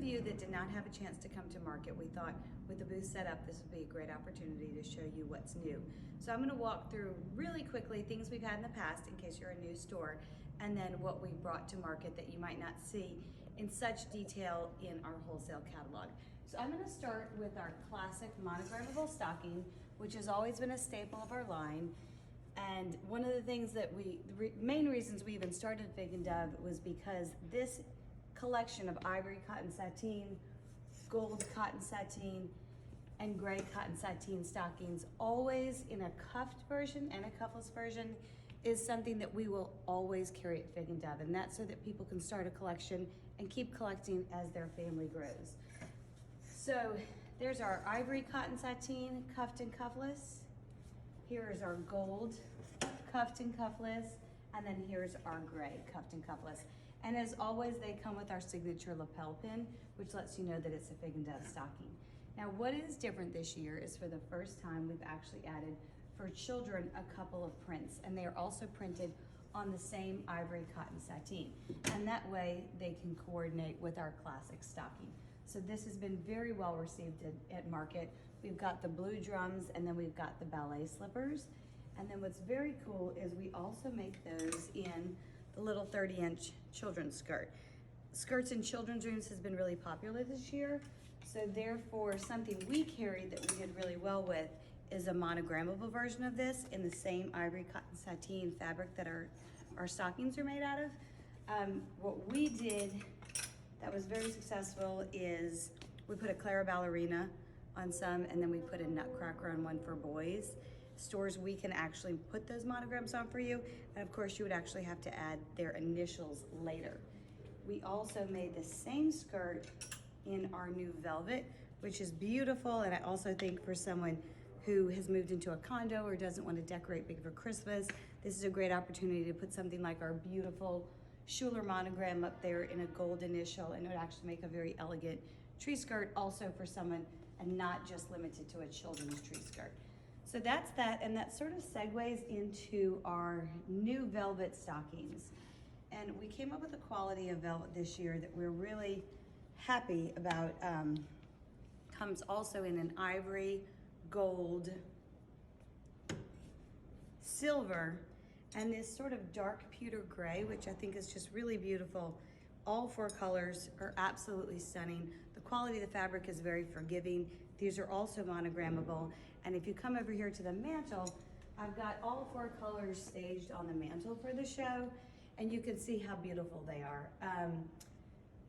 you that did not have a chance to come to market, we thought with the booth set up, this would be a great opportunity to show you what's new. So I'm gonna walk through really quickly things we've had in the past in case you're a new store, and then what we brought to market that you might not see in such detail in our wholesale catalog. So I'm gonna start with our classic monogrammable stocking, which has always been a staple of our line. And one of the things that main reasons we even started Fig and Dove was because this collection of ivory cotton sateen, gold cotton sateen, and gray cotton sateen stockings, always in a cuffed version and a cuffless version, is something that we will always carry at Fig and Dove, and that's so that people can start a collection and keep collecting as their family grows. So there's our ivory cotton sateen, cuffed and cuffless. Here is our gold, cuffed and cuffless, and then here's our gray, cuffed and cuffless. And as always, they come with our signature lapel pin, which lets you know that it's a Fig and Dove stocking. Now, what is different this year is for the first time, we've actually added for children a couple of prints, and they are also printed on the same ivory cotton sateen. And that way they can coordinate with our classic stocking. So this has been very well received at market. We've got the blue drums, and then we've got the ballet slippers. And then what's very cool is we also make those in the little 30-inch children's skirt. Skirts in children's rooms has been really popular this year. So therefore, something we carried that we did really well with is a monogrammable version of this in the same ivory cotton sateen fabric that our stockings are made out of. What we did that was very successful is we put a Clara Ballerina on some, and then we put a Nutcracker on one for boys. Stores, we can actually put those monograms on for you, and of course you would actually have to add their initials later. We also made the same skirt in our new velvet, which is beautiful, and I also think for someone who has moved into a condo or doesn't want to decorate big for Christmas, this is a great opportunity to put something like our beautiful Schuler monogram up there in a gold initial, and it would actually make a very elegant tree skirt also for someone, and not just limited to a children's tree skirt. So that's that, and that sort of segues into our new velvet stockings. And we came up with a quality of velvet this year that we're really happy about. Comes also in an ivory, gold, silver, and this sort of dark pewter gray, which I think is just really beautiful. All four colors are absolutely stunning. The quality of the fabric is very forgiving. These are also monogrammable. And if you come over here to the mantle, I've got all four colors staged on the mantle for the show, and you can see how beautiful they are.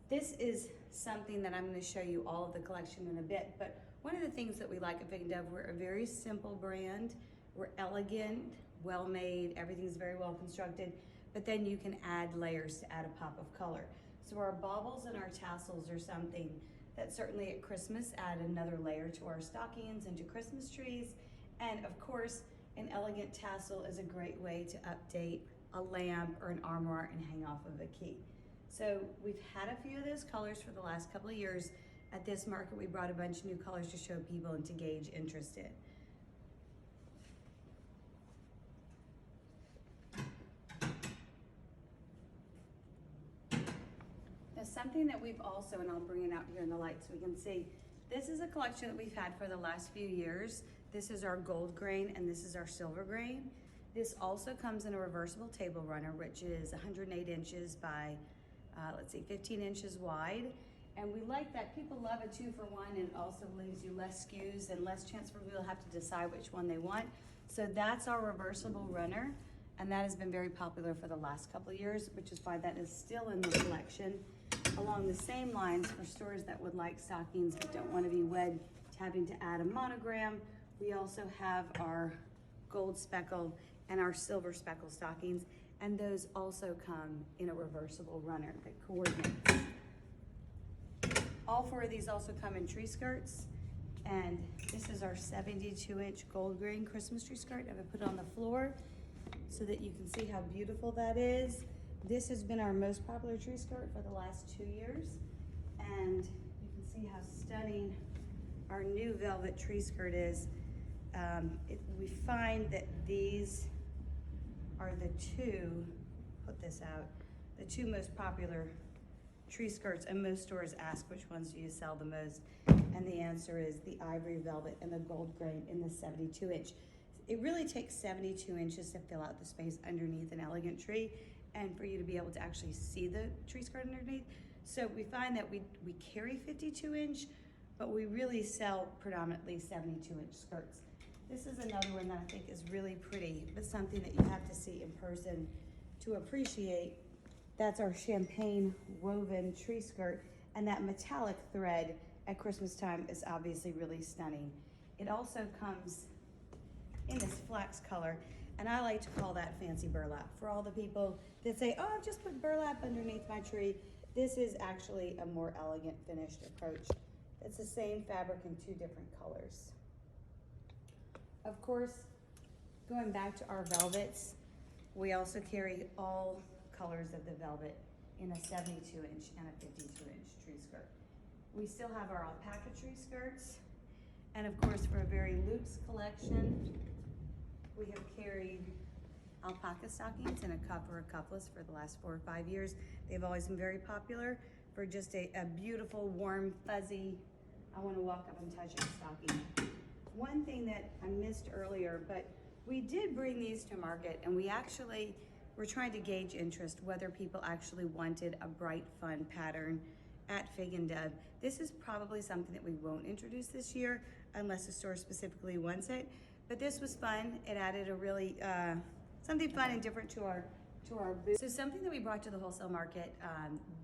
This is something that I'm going to show you all of the collection in a bit, but one of the things that we like at Fig and Dove, we're a very simple brand. We're elegant, well-made, everything's very well constructed, but then you can add layers to add a pop of color. So our baubles and our tassels are something that certainly at Christmas add another layer to our stockings and to Christmas trees. And of course, an elegant tassel is a great way to update a lamp or an armoire and hang off of a key. So we've had a few of those colors for the last couple of years. At this market, we brought a bunch of new colors to show people and to gauge interest in. Now, something that we've also, and I'll bring it out here in the light so we can see, this is a collection that we've had for the last few years. This is our gold grain and this is our silver grain. This also comes in a reversible table runner, which is 108 inches by, 15 inches wide. And we like that. People love a 2-for-1, and it also leaves you less SKUs and less chance for people to have to decide which one they want. So that's our reversible runner, and that has been very popular for the last couple of years, which is why that is still in the collection. Along the same lines, for stores that would like stockings but don't want to be wed to having to add a monogram, we also have our gold speckle and our silver speckle stockings, and those also come in a reversible runner that coordinates. All four of these also come in tree skirts, and this is our 72-inch gold grain Christmas tree skirt. I'm gonna put it on the floor so that you can see how beautiful that is. This has been our most popular tree skirt for the last 2 years, and you can see how stunning our new velvet tree skirt is. We find that these are the two, put this out, the two most popular tree skirts, and most stores ask which ones do you sell the most, and the answer is the ivory velvet and the gold grain in the 72 inch. It really takes 72 inches to fill out the space underneath an elegant tree and for you to be able to actually see the tree skirt underneath. So we find that we carry 52 inch, but we really sell predominantly 72 inch skirts. This is another one that I think is really pretty, but something that you have to see in person to appreciate. That's our champagne woven tree skirt, and that metallic thread at Christmas time is obviously really stunning. It also comes in this flax color, and I like to call that fancy burlap. For all the people that say, oh, I've just put burlap underneath my tree, this is actually a more elegant finished approach. It's the same fabric in two different colors. Of course, going back to our velvets, we also carry all colors of the velvet in a 72 inch and a 52 inch tree skirt. We still have our alpaca tree skirts, and of course for a very loose collection, we have carried alpaca stockings in a cuff or a cuffless for the last 4 or 5 years. They've always been very popular for just a beautiful, warm, fuzzy, I want to walk up and touch it stocking. One thing that I missed earlier, but we did bring these to market, and we're trying to gauge interest, whether people actually wanted a bright, fun pattern at Fig and Dove. This is probably something that we won't introduce this year unless the store specifically wants it. But this was fun. It added a really something fun and different to our booth. So something that we brought to the wholesale market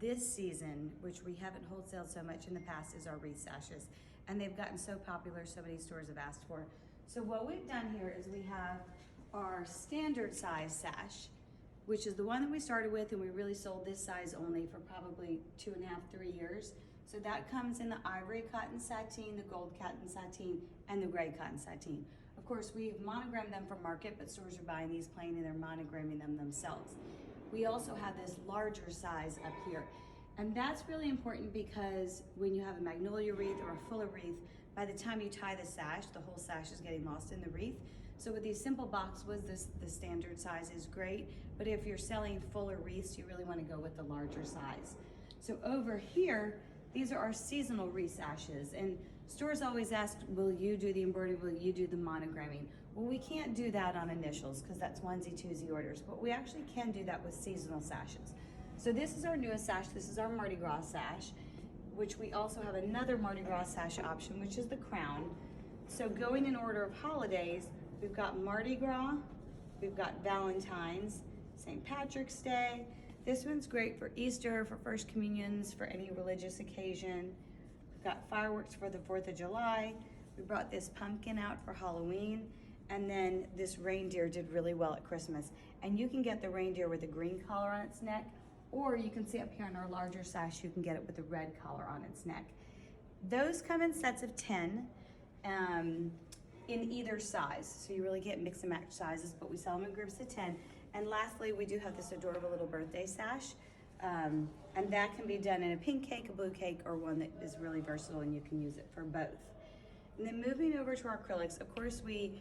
this season, which we haven't wholesaled so much in the past, is our wreath sashes. And they've gotten so popular, so many stores have asked for. So what we've done here is we have our standard size sash, which is the one that we started with, and we really sold this size only for probably 2.5, 3 years. So that comes in the ivory cotton sateen, the gold cotton sateen, and the gray cotton sateen. Of course, we've monogrammed them from market, but stores are buying these plain and they're monogramming them themselves. We also have this larger size up here. And that's really important because when you have a magnolia wreath or a fuller wreath, by the time you tie the sash, the whole sash is getting lost in the wreath. So with these simple boxwoods, the standard size is great, but if you're selling fuller wreaths, you really want to go with the larger size. So over here, these are our seasonal wreath sashes, and stores always ask, will you do the embroidery, will you do the monogramming? Well, we can't do that on initials because that's onesie-twosie orders, but we actually can do that with seasonal sashes. So this is our newest sash. This is our Mardi Gras sash, which we also have another Mardi Gras sash option, which is the crown. So going in order of holidays, we've got Mardi Gras, we've got Valentine's, St. Patrick's Day. This one's great for Easter, for First Communions, for any religious occasion. We've got fireworks for the 4th of July. We brought this pumpkin out for Halloween. And then this reindeer did really well at Christmas. And you can get the reindeer with a green collar on its neck, or you can see up here on our larger sash, you can get it with a red collar on its neck. Those come in sets of 10 in either size. So you really get mix and match sizes, but we sell them in groups of 10. And lastly, we do have this adorable little birthday sash. And that can be done in a pink cake, a blue cake, or one that is really versatile and you can use it for both. And then moving over to our acrylics, of course, the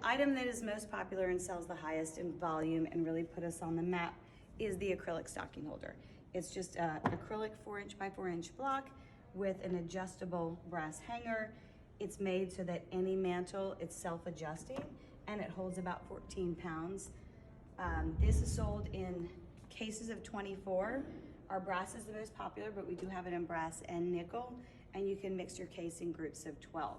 item that is most popular and sells the highest in volume and really put us on the map is the acrylic stocking holder. It's just an acrylic 4" by 4" block with an adjustable brass hanger. It's made so that any mantle, it's self-adjusting, and it holds about 14 pounds. This is sold in cases of 24. Our brass is the most popular, but we do have it in brass and nickel, and you can mix your case in groups of 12.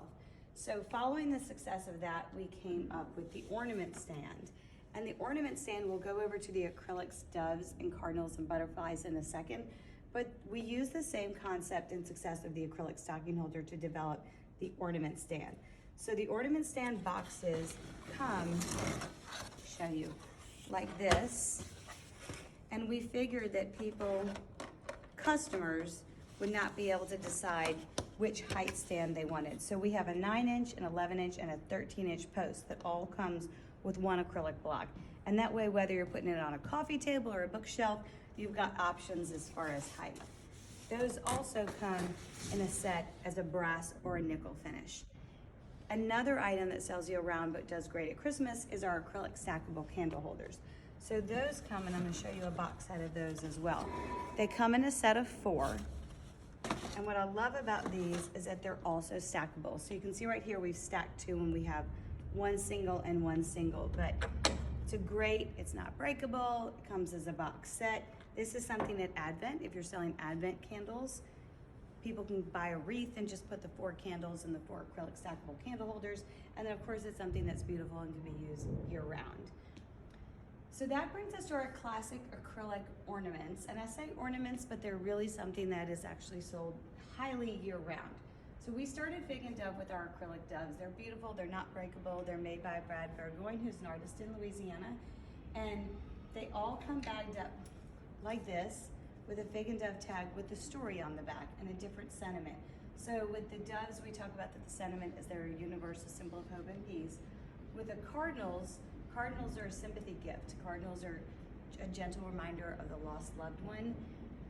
So following the success of that, we came up with the ornament stand. And the ornament stand will go over to the acrylics, doves, and cardinals and butterflies in a second, but we use the same concept and success of the acrylic stocking holder to develop the ornament stand. So the ornament stand boxes come, show you, like this, and we figured that customers would not be able to decide which height stand they wanted. So we have a 9" an 11" and a 13" post that all comes with one acrylic block. And that way, whether you're putting it on a coffee table or a bookshelf, you've got options as far as height. Those also come in a set as a brass or a nickel finish. Another item that sells year round but does great at Christmas is our acrylic stackable candle holders. So those come, and I'm gonna show you a box set of those as well. They come in a set of 4. And what I love about these is that they're also stackable. So you can see right here, we've stacked 2 and we have 1 single and 1 single, but it's not breakable. It comes as a box set. This is something at Advent, if you're selling Advent candles, people can buy a wreath and just put the 4 candles in the 4 acrylic stackable candle holders. And then of course it's something that's beautiful and can be used year round. So that brings us to our classic acrylic ornaments. And I say ornaments, but they're really something that is actually sold highly year round. So we started Fig and Dove with our acrylic doves. They're beautiful, they're not breakable. They're made by Brad Burgoyne, who's an artist in Louisiana. And they all come bagged up like this with a Fig and Dove tag with the story on the back and a different sentiment. So with the doves, we talk about that the sentiment is their universal symbol of hope and peace. With the cardinals, cardinals are a sympathy gift. Cardinals are a gentle reminder of the lost loved one.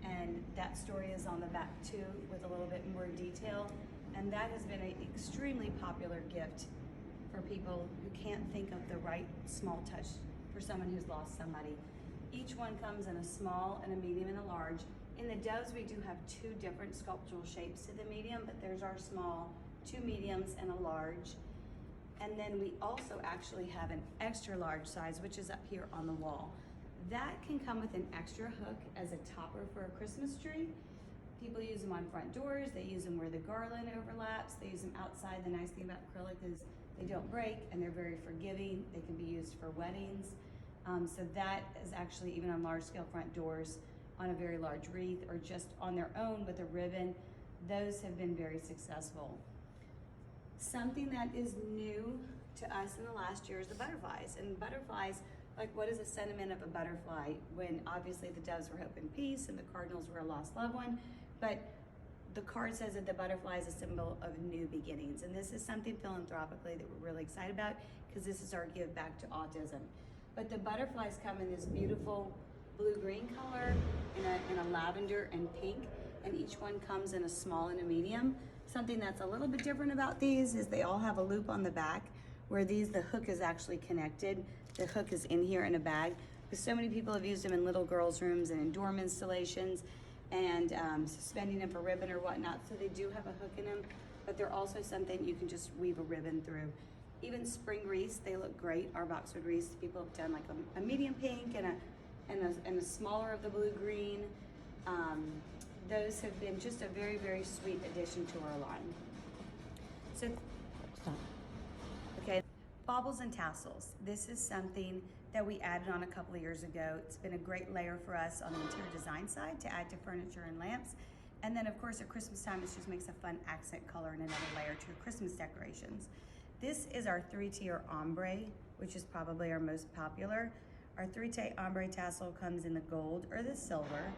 And that story is on the back too with a little bit more detail. And that has been an extremely popular gift for people who can't think of the right small touch for someone who's lost somebody. Each one comes in a small and a medium and a large. In the doves, we do have 2 different sculptural shapes to the medium, but there's our small, 2 mediums and a large. And then we also actually have an extra large size, which is up here on the wall. That can come with an extra hook as a topper for a Christmas tree. People use them on front doors, they use them where the garland overlaps, they use them outside. The nice thing about acrylic is they don't break and they're very forgiving. They can be used for weddings. So that is actually even on large scale front doors, on a very large wreath, or just on their own with a ribbon. Those have been very successful. Something that is new to us in the last year is the butterflies. And butterflies, like what is a sentiment of a butterfly when obviously the doves were hope and peace and the cardinals were a lost loved one, but the card says that the butterfly is a symbol of new beginnings. And this is something philanthropically that we're really excited about because this is our give back to autism. But the butterflies come in this beautiful blue-green color, in a lavender and pink, and each one comes in a small and a medium. Something that's a little bit different about these is they all have a loop on the back, where the hook is actually connected. The hook is in here in a bag, because so many people have used them in little girls' rooms and in dorm installations, and suspending them for ribbon or whatnot. So they do have a hook in them, but they're also something you can just weave a ribbon through. Even spring wreaths, they look great. Our boxwood wreaths, people have done like a medium pink and a smaller of the blue-green. Those have been just a very, very sweet addition to our line. So, okay, baubles and tassels. This is something that we added on a couple of years ago. It's been a great layer for us on the interior design side to add to furniture and lamps. And then of course at Christmas time, it just makes a fun accent color and another layer to your Christmas decorations. This is our 3-tier ombre, which is probably our most popular. Our 3-tier ombre tassel comes in the gold or the silver.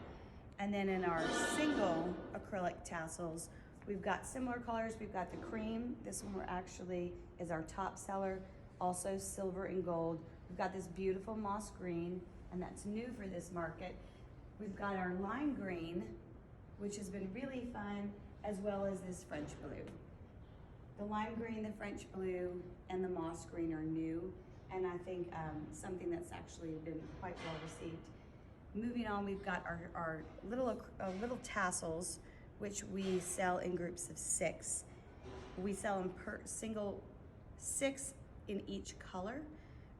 And then in our single acrylic tassels, we've got similar colors. We've got the cream. This one is our top seller, also silver and gold. We've got this beautiful moss green, and that's new for this market. We've got our lime green, which has been really fun, as well as this French blue. The lime green, the French blue, and the moss green are new, and I think something that's actually been quite well received. Moving on, we've got our little tassels, which we sell in groups of 6. We sell them per single 6 in each color,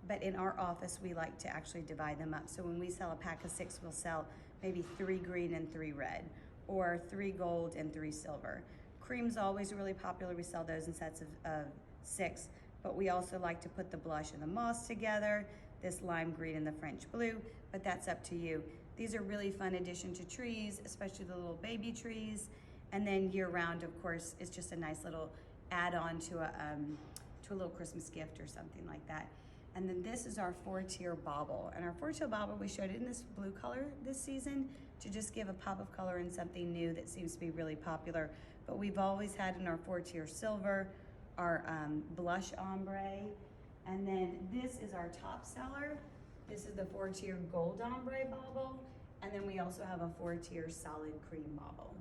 but in our office, we like to actually divide them up. So when we sell a pack of 6, we'll sell maybe 3 green and 3 red, or 3 gold and 3 silver. Cream's always really popular. We sell those in sets of 6, but we also like to put the blush and the moss together, this lime green and the French blue, but that's up to you. These are really fun addition to trees, especially the little baby trees. And then year round, of course, it's just a nice little add-on to a little Christmas gift or something like that. And then this is our 4-tier bauble. And our 4-tier bauble, we showed it in this blue color this season to just give a pop of color and something new that seems to be really popular. But we've always had in our 4-tier silver, our blush ombre, and then this is our top seller. This is the 4-tier gold ombre bauble, and then we also have a 4-tier solid cream bauble.